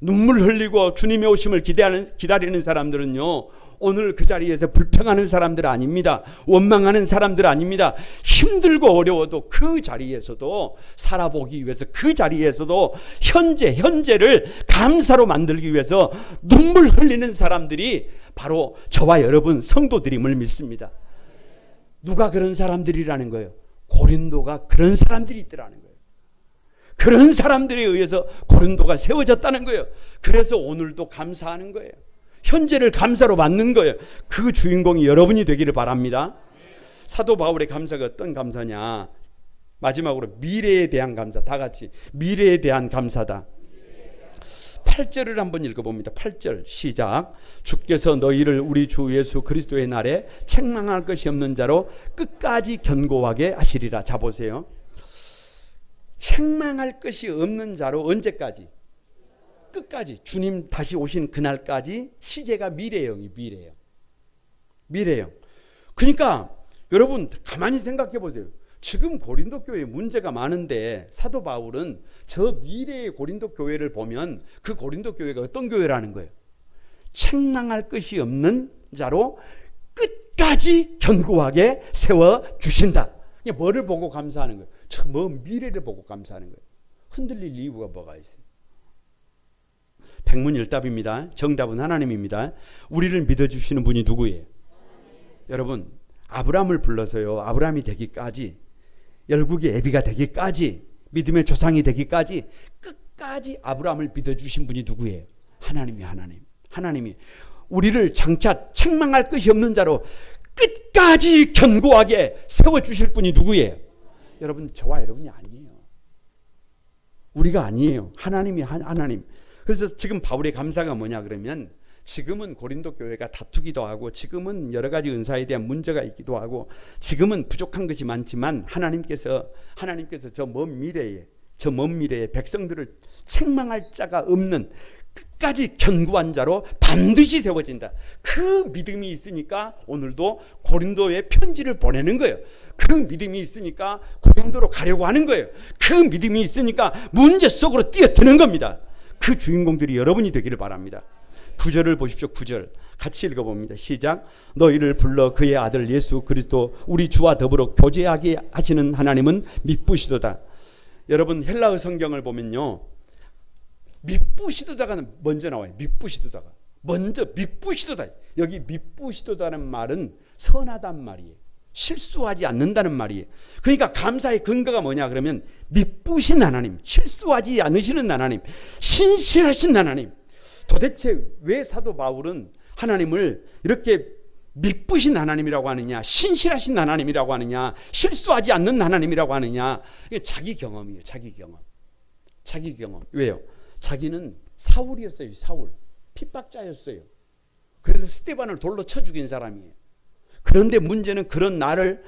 눈물 흘리고 주님의 오심을 기다리는 사람들은요, 오늘 그 자리에서 불평하는 사람들 아닙니다. 원망하는 사람들 아닙니다. 힘들고 어려워도 그 자리에서도 살아보기 위해서, 그 자리에서도 현재를 감사로 만들기 위해서 눈물 흘리는 사람들이 바로 저와 여러분 성도들임을 믿습니다. 누가 그런 사람들이라는 거예요? 고린도가 그런 사람들이 있더라는 거예요. 그런 사람들에 의해서 고린도가 세워졌다는 거예요. 그래서 오늘도 감사하는 거예요. 현재를 감사로 받는 거예요. 그 주인공이 여러분이 되기를 바랍니다. 사도 바울의 감사가 어떤 감사냐? 마지막으로 미래에 대한 감사. 다 같이 미래에 대한 감사다. 8절을 한번 읽어봅니다. 8절 시작. 주께서 너희를 우리 주 예수 그리스도의 날에 책망할 것이 없는 자로 끝까지 견고하게 하시리라. 자 보세요. 책망할 것이 없는 자로 언제까지? 끝까지. 주님 다시 오신 그날까지. 시제가 미래형이 미래형. 그러니까 여러분 가만히 생각해 보세요. 지금 고린도 교회에 문제가 많은데 사도 바울은 저 미래의 고린도 교회를 보면 그 고린도 교회가 어떤 교회라는 거예요? 책망할 것이 없는 자로 끝까지 견고하게 세워주신다. 뭐를 보고 감사하는 거예요? 뭐 미래를 보고 감사하는 거예요. 흔들릴 이유가 뭐가 있어요? 백문일답입니다. 정답은 하나님입니다. 우리를 믿어주시는 분이 누구예요? 여러분 아브라함을 불러서요, 아브라함이 되기까지, 열국의 애비가 되기까지, 믿음의 조상이 되기까지 끝까지 아브라함을 믿어주신 분이 누구예요? 하나님이 우리를 장차 책망할 것이 없는 자로 끝까지 견고하게 세워주실 분이 누구예요? 여러분 저와 여러분이 아니에요. 우리가 아니에요. 하나님. 그래서 지금 바울의 감사가 뭐냐 그러면, 지금은 고린도 교회가 다투기도 하고, 지금은 여러 가지 은사에 대한 문제가 있기도 하고, 지금은 부족한 것이 많지만 하나님께서 저 먼 미래에 저 먼 미래에 백성들을 책망할 자가 없는 끝까지 견고한 자로 반드시 세워진다. 그 믿음이 있으니까 오늘도 고린도에 편지를 보내는 거예요. 그 믿음이 있으니까 고린도로 가려고 하는 거예요. 그 믿음이 있으니까 문제 속으로 뛰어드는 겁니다. 그 주인공들이 여러분이 되기를 바랍니다. 9절을 보십시오. 9절 같이 읽어봅니다. 시작. 너희를 불러 그의 아들 예수 그리스도 우리 주와 더불어 교제하게 하시는 하나님은 미쁘시도다. 여러분 헬라어 성경을 보면요, 미쁘시도다가 먼저 나와요. 미쁘시도다가 먼저 미쁘시도다. 여기 미쁘시도다는 말은 선하단 말이에요. 실수하지 않는다는 말이에요. 그러니까 감사의 근거가 뭐냐 그러면 미쁘신 하나님, 실수하지 않으시는 하나님, 신실하신 하나님. 도대체 왜 사도 바울은 하나님을 이렇게 미쁘신 하나님이라고 하느냐, 신실하신 하나님이라고 하느냐, 실수하지 않는 하나님이라고 하느냐? 이게 자기 경험이에요. 자기 경험. 자기 경험. 왜요? 자기는 사울이었어요. 사울. 핍박자였어요. 그래서 스데반을 돌로 쳐 죽인 사람이에요. 그런데 문제는 그런 나를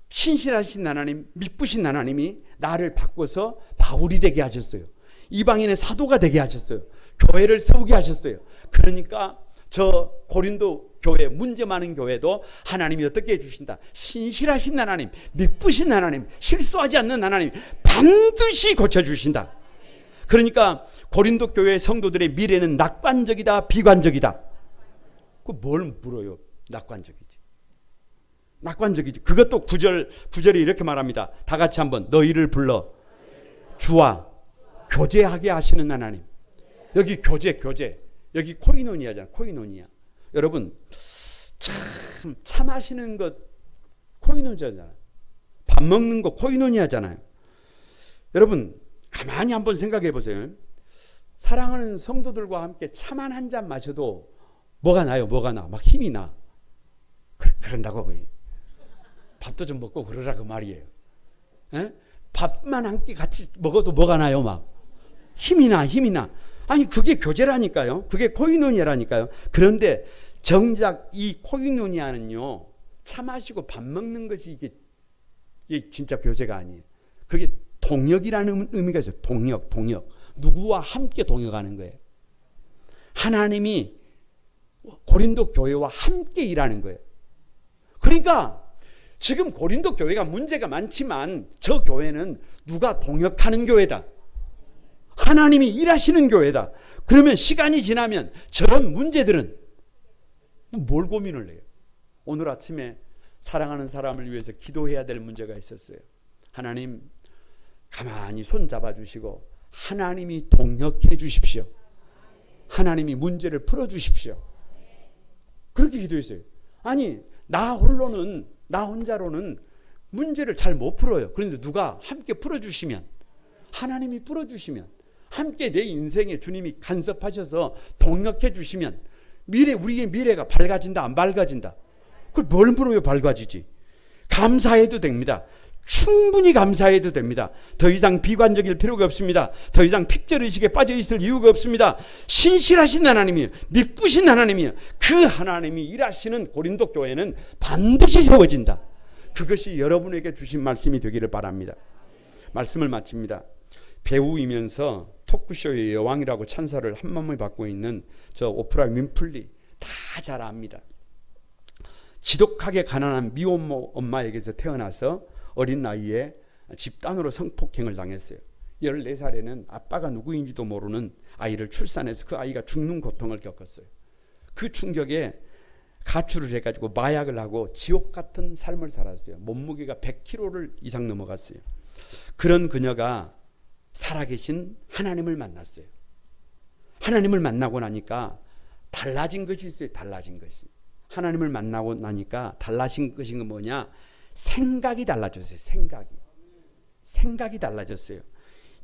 신실하신 하나님, 미쁘신 하나님이 나를 바꿔서 바울이 되게 하셨어요. 이방인의 사도가 되게 하셨어요. 교회를 세우게 하셨어요. 그러니까 저 고린도 교회, 문제 많은 교회도 하나님이 어떻게 해주신다? 신실하신 하나님, 미쁘신 하나님, 실수하지 않는 하나님 반드시 고쳐주신다. 그러니까 고린도 교회 성도들의 미래는 낙관적이다, 비관적이다. 그 뭘 물어요? 낙관적이지. 낙관적이지. 그것도 9절에 이렇게 말합니다. 다 같이 한번 너희를 불러 주와 교제하게 하시는 하나님. 여기 교제. 여기 코이노니아잖아. 코이노니아. 여러분 참 마시는 것 코이노니아잖아요. 밥 먹는 거 코이노니아잖아요. 여러분 가만히 한번 생각해 보세요. 사랑하는 성도들과 함께 차 한 잔 마셔도 뭐가 나요? 뭐가 나? 막 힘이 나. 그런다고. 밥도 좀 먹고 그러라 그 말이에요. 에? 밥만 한 끼 같이 먹어도 뭐가 나요? 막 힘이 나. 아니 그게 교제라니까요. 그게 코이노니아라니까요. 그런데 정작 이 코이노니아는요, 차 마시고 밥 먹는 것이 이게 진짜 교제가 아니에요. 그게 동역이라는 의미가 있어요. 동역. 누구와 함께 동역하는 거예요. 하나님이 고린도 교회와 함께 일하는 거예요. 그러니까 지금 고린도 교회가 문제가 많지만 저 교회는 누가 동역하는 교회다. 하나님이 일하시는 교회다. 그러면 시간이 지나면 저런 문제들은 뭘 고민을 해요? 오늘 아침에 사랑하는 사람을 위해서 기도해야 될 문제가 있었어요. 하나님 가만히 손 잡아주시고 하나님이 동역해 주십시오. 하나님이 문제를 풀어주십시오. 그렇게 기도했어요. 아니 나 혼자로는 문제를 잘 못 풀어요. 그런데 누가 함께 풀어주시면, 하나님이 풀어주시면, 함께 내 인생에 주님이 간섭하셔서 동역해 주시면 우리의 미래가 밝아진다, 안 밝아진다? 그걸 뭘 물어요? 밝아지지. 감사해도 됩니다. 충분히 감사해도 됩니다. 더 이상 비관적일 필요가 없습니다. 더 이상 픽절의식에 빠져 있을 이유가 없습니다. 신실하신 하나님이에요. 미쁘신 하나님이에요. 그 하나님이 일하시는 고린도 교회는 반드시 세워진다. 그것이 여러분에게 주신 말씀이 되기를 바랍니다. 말씀을 마칩니다. 배우이면서 토크쇼의 여왕이라고 찬사를 한마음에 받고 있는 저 오프라 윈플리 다 잘 압니다. 지독하게 가난한 미혼모 엄마에게서 태어나서 어린 나이에 집단으로 성폭행을 당했어요. 14살에는 아빠가 누구인지도 모르는 아이를 출산해서 그 아이가 죽는 고통을 겪었어요. 그 충격에 가출을 해가지고 마약을 하고 지옥 같은 삶을 살았어요. 몸무게가 100kg를 이상 넘어갔어요. 그런 그녀가 살아계신 하나님을 만났어요. 하나님을 만나고 나니까 달라진 것이 있어요. 달라진 것이. 하나님을 만나고 나니까 달라진 것이 뭐냐? 생각이 달라졌어요. 생각이 달라졌어요.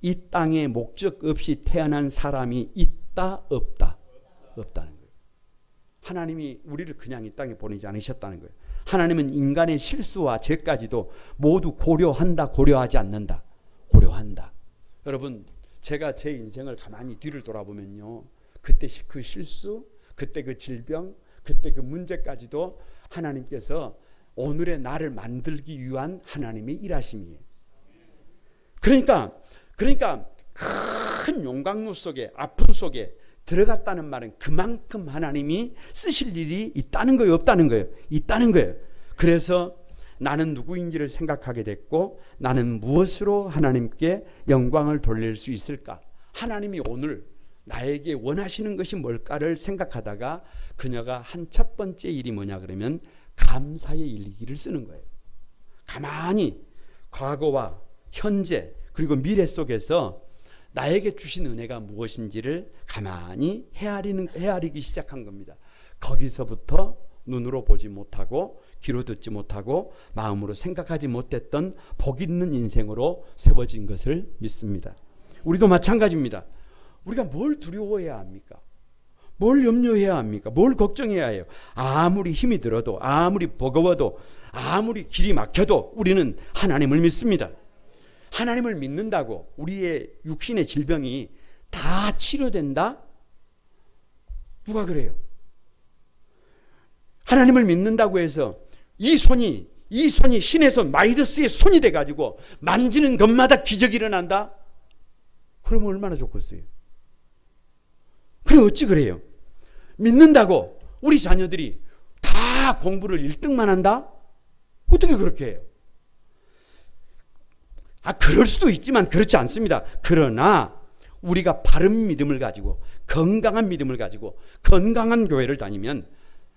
이 땅에 목적 없이 태어난 사람이 있다 없다? 없다는 거예요. 하나님이 우리를 그냥 이 땅에 보내지 않으셨다는 거예요. 하나님은 인간의 실수와 죄까지도 모두 고려한다, 고려하지 않는다. 고려한다. 여러분 제가 제 인생을 가만히 뒤를 돌아보면요, 그때 그 실수, 그때 그 질병, 그때 그 문제까지도 하나님께서 오늘의 나를 만들기 위한 하나님의 일하심이에요. 그러니까 그러니까 큰 용광로 속에, 아픔 속에 들어갔다는 말은 그만큼 하나님이 쓰실 일이 있다는 거예요, 없다는 거예요? 있다는 거예요. 그래서 나는 누구인지를 생각하게 됐고, 나는 무엇으로 하나님께 영광을 돌릴 수 있을까? 하나님이 오늘 나에게 원하시는 것이 뭘까를 생각하다가 그녀가 한 첫 번째 일이 뭐냐 그러면 감사의 일기를 쓰는 거예요. 가만히 과거와 현재 그리고 미래 속에서 나에게 주신 은혜가 무엇인지를 가만히 헤아리기 시작한 겁니다. 거기서부터 눈으로 보지 못하고 귀로 듣지 못하고 마음으로 생각하지 못했던 복 있는 인생으로 세워진 것을 믿습니다. 우리도 마찬가지입니다. 우리가 뭘 두려워해야 합니까? 뭘 염려해야 합니까? 뭘 걱정해야 해요? 아무리 힘이 들어도, 아무리 버거워도, 아무리 길이 막혀도 우리는 하나님을 믿습니다. 하나님을 믿는다고 우리의 육신의 질병이 다 치료된다? 누가 그래요? 하나님을 믿는다고 해서 이 손이 신의 손, 마이더스의 손이 돼가지고 만지는 것마다 기적이 일어난다? 그러면 얼마나 좋겠어요? 그럼 어찌 그래요? 믿는다고 우리 자녀들이 다 공부를 1등만 한다? 어떻게 그렇게 해요? 그럴 수도 있지만 그렇지 않습니다. 그러나 우리가 바른 믿음을 가지고 건강한 믿음을 가지고 건강한 교회를 다니면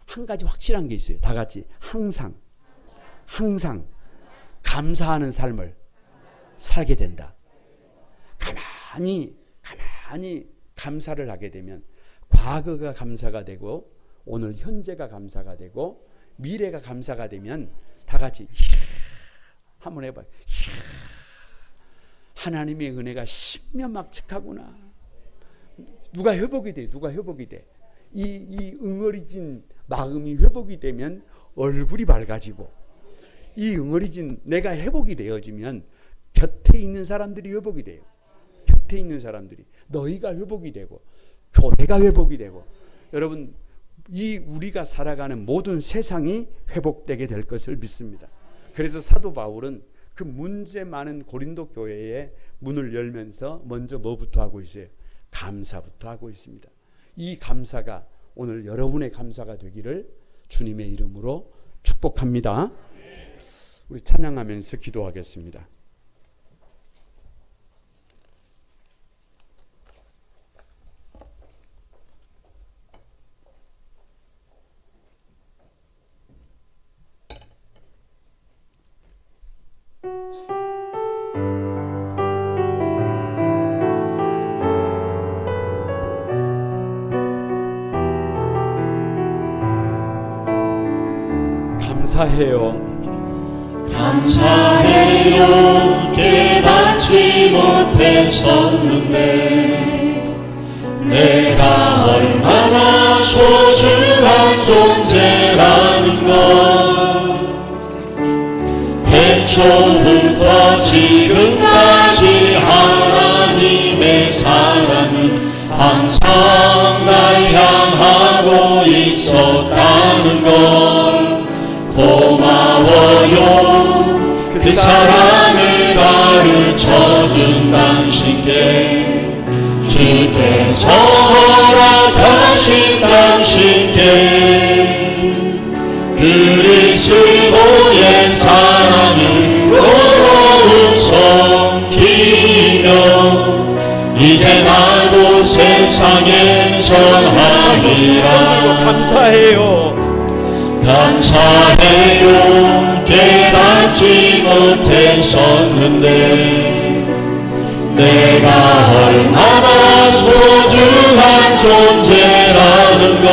한 가지 확실한 게 있어요. 다 같이 항상 감사하는 삶을 살게 된다. 가만히 감사를 하게 되면 과거가 감사가 되고 오늘 현재가 감사가 되고 미래가 감사가 되면 다 같이 한번 해봐요. 하나님의 은혜가 신면막측하구나. 누가 회복이 돼? 이 응어리진 마음이 회복이 되면 얼굴이 밝아지고, 이 응어리진 내가 회복이 되어지면 곁에 있는 사람들이 회복이 돼요. 곁에 있는 사람들이, 너희가 회복이 되고 교회가 회복이 되고, 여러분 이 우리가 살아가는 모든 세상이 회복되게 될 것을 믿습니다. 그래서 사도 바울은 그 문제 많은 고린도 교회의 문을 열면서 먼저 뭐부터 하고 있어요? 감사부터 하고 있습니다. 이 감사가 오늘 여러분의 감사가 되기를 주님의 이름으로 축복합니다. 우리 찬양하면서 기도하겠습니다. 감사해요. 깨닫지 못했었는데 내가 얼마나 소중한 존재라는 걸, 태초부터 지금까지 하나님의 사랑은 항상 날 향하고 있었다는 걸 고마워요. 그 사랑을 가르쳐준 당신께, 주께서 허락하신 당신께 그리스도의 사랑으로 섬기며 이제 나도 세상에 전하리라. 감사해요. 깨닫지 못했었는데 내가 얼마나 소중한 존재라는 걸,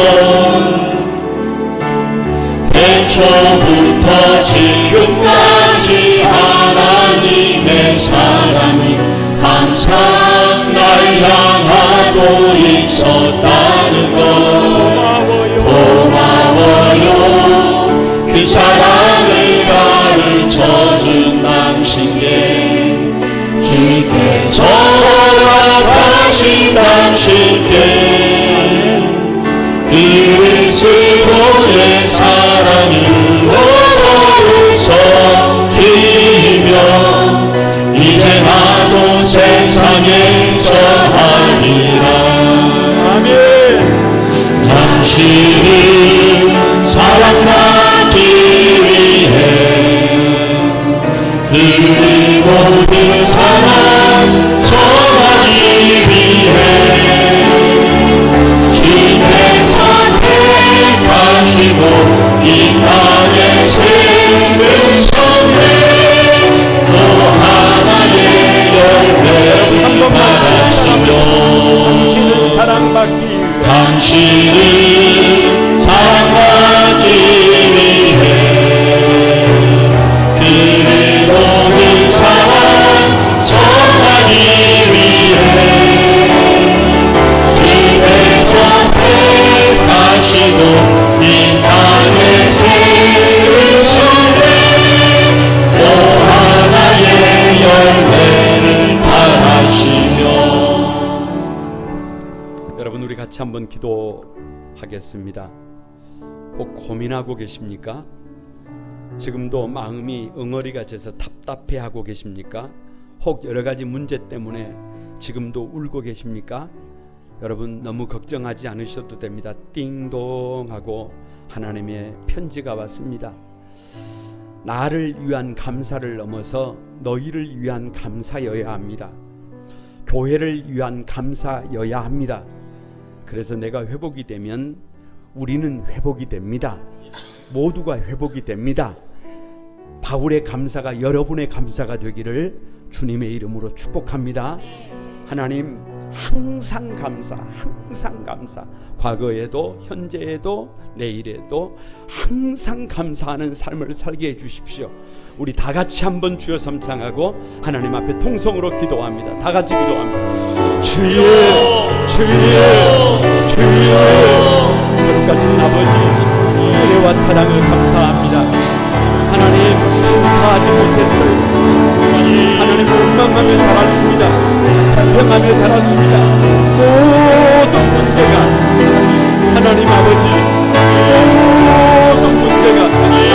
태초부터 지금까지 하나님의 사랑이 항상 날 향하고 있었다는 걸 고마워요. 그 사랑을 가르쳐준 당신께, 주께서 허락하신 당신께 그리스도의 사랑으로 섬기며 이제 나도 세상 용서하리라. 아멘. 당신을 사랑받기 위해 그리고 그 사랑 전하기 위해 주께서 택하시고 이 땅에 세우셨네. 또 하나의 열매를 받으시며 당신은 사랑받기 위해 당신을 사랑받기 위해 그리고 그 사랑 전하기 위해 주께서 택하시고 이 땅에 세우셨네. 또 하나의 열매를 달하시며. 여러분, 우리 같이 한번 기도하겠습니다. 혹 고민하고 계십니까? 지금도 마음이 엉어리가 져서 답답해하고 계십니까? 혹 여러 가지 문제 때문에 지금도 울고 계십니까? 여러분, 너무 걱정하지 않으셔도 됩니다. 띵동 하고 하나님의 편지가 왔습니다. 나를 위한 감사를 넘어서 너희를 위한 감사여야 합니다. 교회를 위한 감사여야 합니다. 그래서 내가 회복이 되면 우리는 회복이 됩니다. 모두가 회복이 됩니다. 바울의 감사가 여러분의 감사가 되기를 주님의 이름으로 축복합니다. 하나님, 항상 감사, 항상 감사. 과거에도 현재에도 내일에도 항상 감사하는 삶을 살게 해주십시오. 우리 다 같이 한번 주여 삼창하고 하나님 앞에 통성으로 기도합니다. 다 같이 기도합니다. 주여, 주여, 주여. 거룩하신 아버지, 은혜와 사랑을 감사합니다. 하나님, 감사하지 못했어요. 하나님, 원망하며 살았습니다. 불평하며 살았습니다. 모든 문제가 하나님 아버지, 모든 문제가 하나님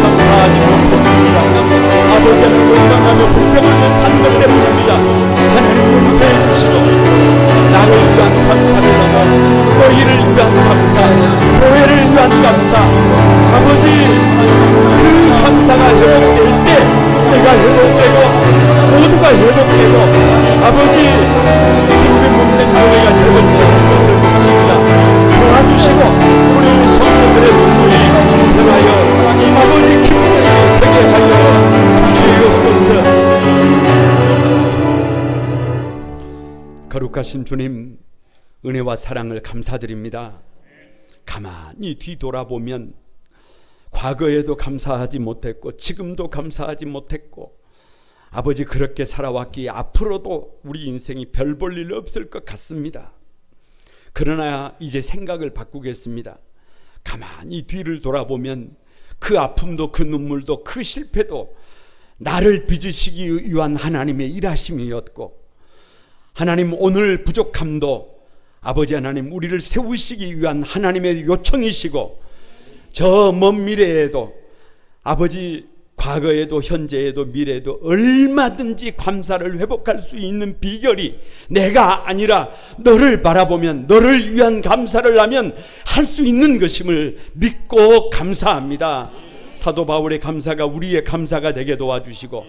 감사하지 못했습니다. 아버지는 원망하며 불평하며 사는 것 때문입니다. 하나님 용서해 주시고 나를 위한 감사를 넘어 너희를 위한 감사, 교회를 위한 감사, 아버지 그 감사가 회복될 때 내가 회복되고 모두가 회복되고 아버지 지금의 몸된 교회가 세워지는 것을 믿습니다. 도와주시고 우리 성도들의 눈물이 통하여 아버지 기쁨을 되게 하여 주시옵소서. 거룩하신 주님, 은혜와 사랑을 감사드립니다. 가만히 뒤돌아보면 과거에도 감사하지 못했고 지금도 감사하지 못했고 아버지 그렇게 살아왔기에 앞으로도 우리 인생이 별 볼 일 없을 것 같습니다. 그러나 이제 생각을 바꾸겠습니다. 가만히 뒤를 돌아보면 그 아픔도 그 눈물도 그 실패도 나를 빚으시기 위한 하나님의 일하심이었고 하나님 오늘 부족함도 아버지 하나님 우리를 세우시기 위한 하나님의 요청이시고 저 먼 미래에도 아버지 과거에도 현재에도 미래에도 얼마든지 감사를 회복할 수 있는 비결이 내가 아니라 너를 바라보면 너를 위한 감사를 하면 할 수 있는 것임을 믿고 감사합니다. 사도 바울의 감사가 우리의 감사가 되게 도와주시고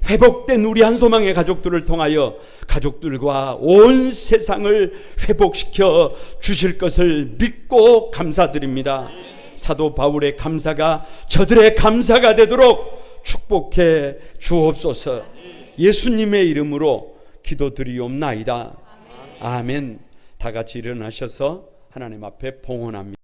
회복된 우리 한소망의 가족들을 통하여 가족들과 온 세상을 회복시켜 주실 것을 믿고 감사드립니다. 사도 바울의 감사가 저들의 감사가 되도록 축복해 주옵소서. 예수님의 이름으로 기도드리옵나이다. 아멘. 다 같이 일어나셔서 하나님 앞에 봉헌합니다.